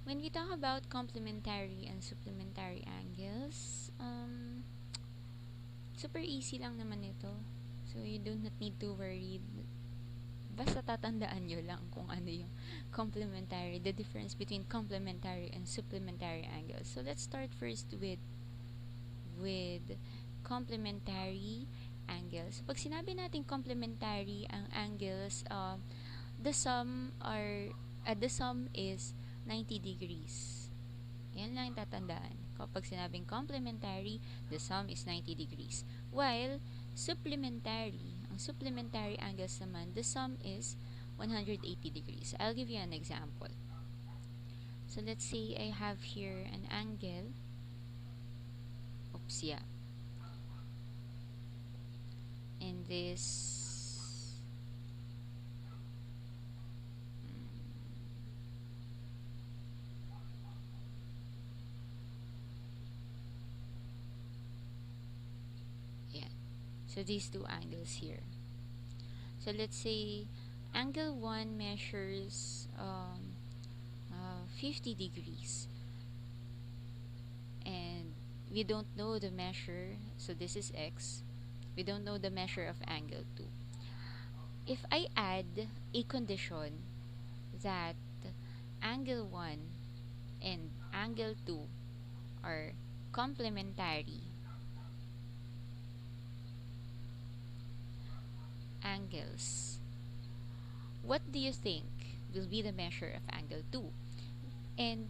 When we talk about complementary and supplementary angles, super easy lang naman ito. So, you do not need to worry. Basta tatandaan nyo lang kung ano yung complementary, the difference between complementary and supplementary angles. So, let's start first with complementary angles. Pag sinabi natin complementary ang angles, the sum is 90 degrees. Yan lang yung tatandaan. Kapag sinabing complementary, the sum is 90 degrees. While ang supplementary angles naman, the sum is 180 degrees. I'll give you an example. So let's say I have here an angle. Oops, yeah. And this yeah. So these two angles here. So let's say angle 1 measures 50 degrees, and we don't know the measure, so this is x. We don't know the measure of angle 2. If I add a condition that angle 1 and angle 2 are complementary angles, what do you think will be the measure of angle 2? And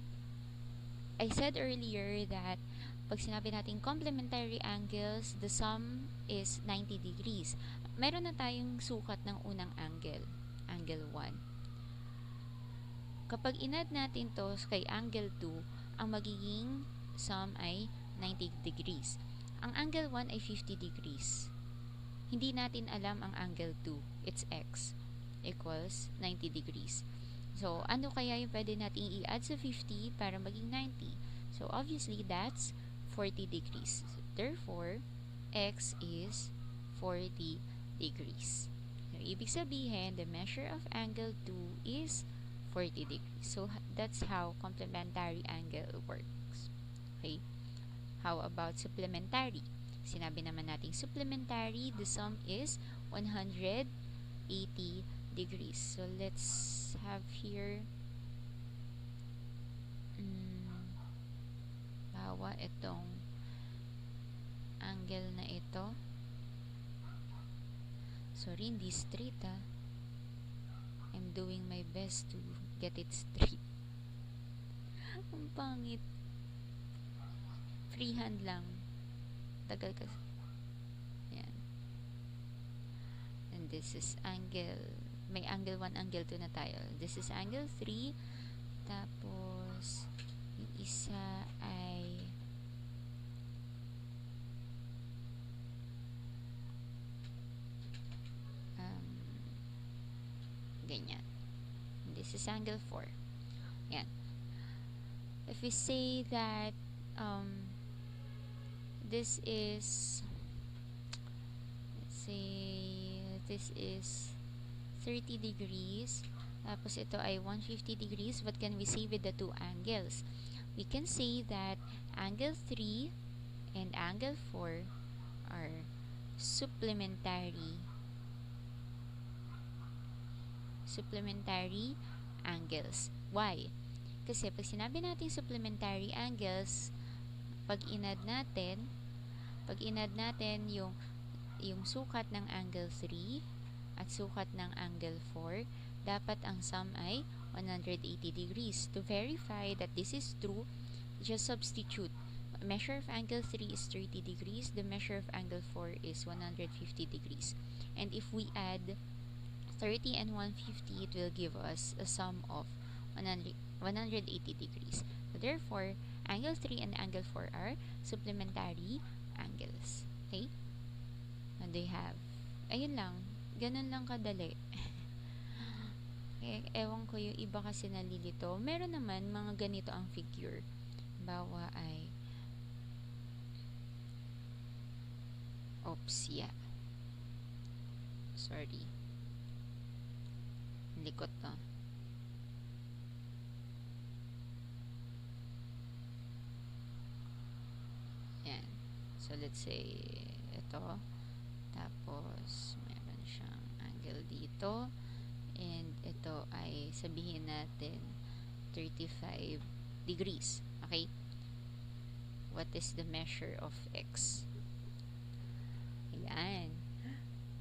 I said earlier that pag sinabi natin complementary angles, the sum is 90 degrees. Meron na tayong sukat ng unang angle, angle 1. Kapag inad natin to kay angle 2, ang magiging sum ay 90 degrees. Ang angle 1 ay 50 degrees. Hindi natin alam ang angle 2. It's x equals 90 degrees. So, ano kaya yung pwede nating i-add sa 50 para maging 90? So, obviously, that's 40 degrees. Therefore, x is 40 degrees. So, ibig sabihin, the measure of angle 2 is 40 degrees. So, that's how complementary angle works. Okay? How about supplementary? Sinabi naman natin supplementary, the sum is 180 degrees. So, let's have here bawa itong angle na ito. Sorry, hindi straight I'm doing my best to get it straight. Ang pangit. Freehand lang. Tagal kasi. Yan. And this is angle. May angle 1, angle 2 na tayo. This is angle 3. Tapos, yung isa ay ganyan. And this is angle 4. Yan. If we say that this is, let's say this is 30 degrees, tapos ito ay 150 degrees, what can we say with the two angles? We can say that angle 3 and angle 4 are supplementary angles. Why? Kasi pag sinabi natin supplementary angles, pag inad natin yung sukat ng angle 3 at sukat ng angle 4, dapat ang sum ay 180 degrees. To verify that this is true, just substitute. Measure of angle 3 is 30 degrees. The measure of angle 4 is 150 degrees. And if we add 30 and 150, it will give us a sum of 180 degrees. So therefore, angle 3 and angle 4 are supplementary angles. Okay? And they have, ayun lang, ganun lang kadali. Ewan ko, yung iba kasi nalilito. Meron naman mga ganito ang figure. Bawa ay oops, yeah. Sorry. Likot to. So, let's say, ito. Tapos, meron siyang angle dito. And ito ay sabihin natin 35 degrees. Okay? What is the measure of x? Ayan.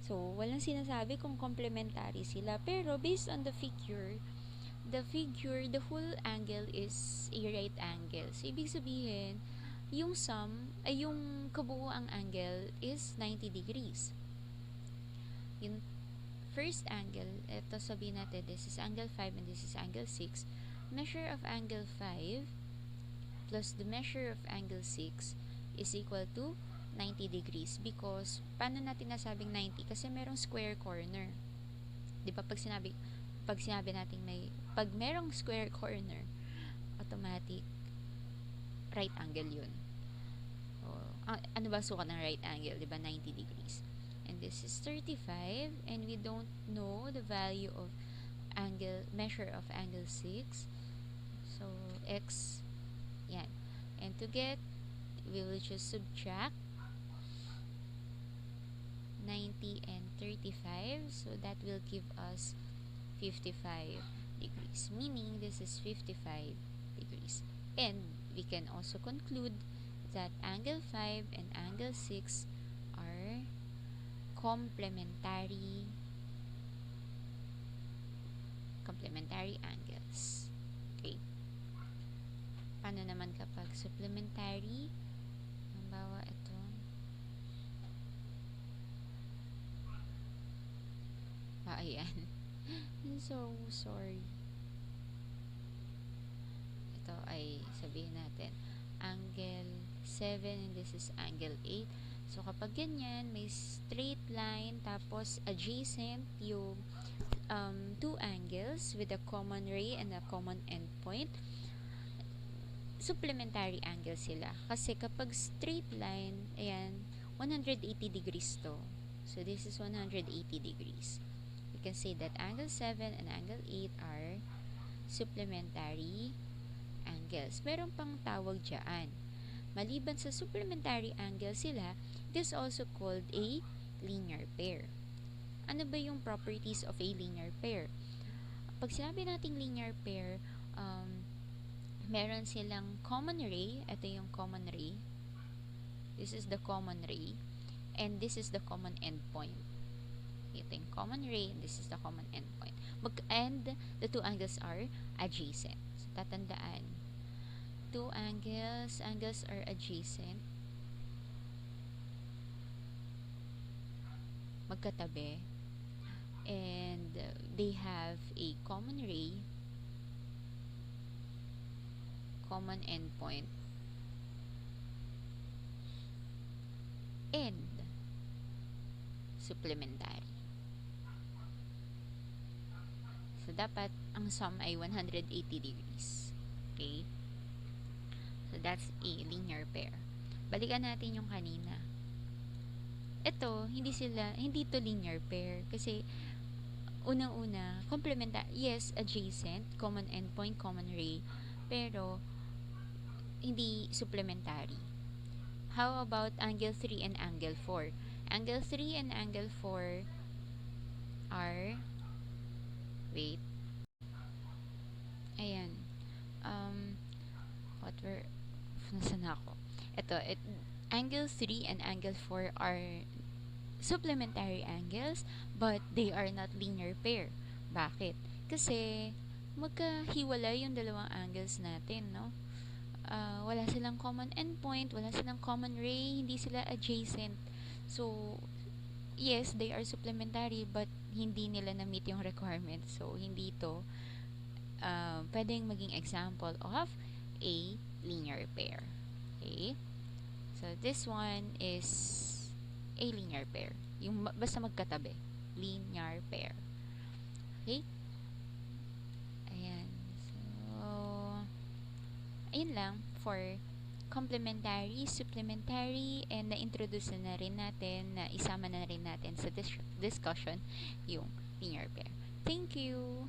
So, walang sinasabi kung complementary sila. Pero, based on the figure, the whole angle is a right angle. So, ibig sabihin, yung sum, ay yung kabuuang angle is 90 degrees. Yung first angle, ito sabihin natin, this is angle 5 and this is angle 6. Measure of angle 5 plus the measure of angle 6 is equal to 90 degrees. Because, paano natin nasabing 90? Kasi merong square corner. Di ba, pag sinabi natin pag merong square corner, automatic, right angle yun. So, ano ba sukat ng right angle? Di ba, 90 degrees. And this is 35, and we don't know the value of measure of angle 6. So, x, yan. And to get, we will just subtract 90 and 35. So, that will give us 55 degrees. Meaning, this is 55 degrees. And we can also conclude that angle 5 and angle 6 are complementary angles. Okay. Paano naman kapag supplementary? Halimbawa, ito. Ayan. I'm so sorry. Ito ay sabihin natin angle 7 and this is angle 8. So, kapag ganyan, may straight line, tapos adjacent yung two angles with a common ray and a common endpoint, supplementary angle sila. Kasi kapag straight line, ayan, 180 degrees to. So, this is 180 degrees. We can say that angle 7 and angle 8 are supplementary angles. Meron pang tawag dyan. Maliban sa supplementary angle sila, it is also called a linear pair. Ano ba yung properties of a linear pair? Pag sinabi nating linear pair, meron silang common ray. Ito yung common ray. This is the common ray. And this is the common endpoint. Ito yung common ray and this is the common endpoint. And the two angles are adjacent. So, tatandaan. Two angles are adjacent. Magkatabi. And they have a common ray, common endpoint, and supplementary. So, dapat ang sum ay 180 degrees. Okay? So, that's a linear pair. Balikan natin yung kanina. Ito, hindi to linear pair. Kasi, unang-una, complementary, yes, adjacent, common endpoint, common ray, pero, hindi supplementary. How about angle 3 and angle 4? Angle 3 and angle 4 are, wait, ayan, nasan ako? Angle 3 and angle 4 are supplementary angles, but they are not linear pair. Bakit? Kasi, magkahiwalay yung dalawang angles natin, no? Wala silang common endpoint, wala silang common ray, hindi sila adjacent. So, yes, they are supplementary, but hindi nila na-meet yung requirement. So, hindi to pwedeng maging example of a linear pair. Okay? So, this one is a linear pair. Yung basta magkatabi. Linear pair. Okay? Ayan. So, ayun lang for complementary, supplementary, and na-introduce na rin natin, na isama na rin natin sa discussion yung linear pair. Thank you!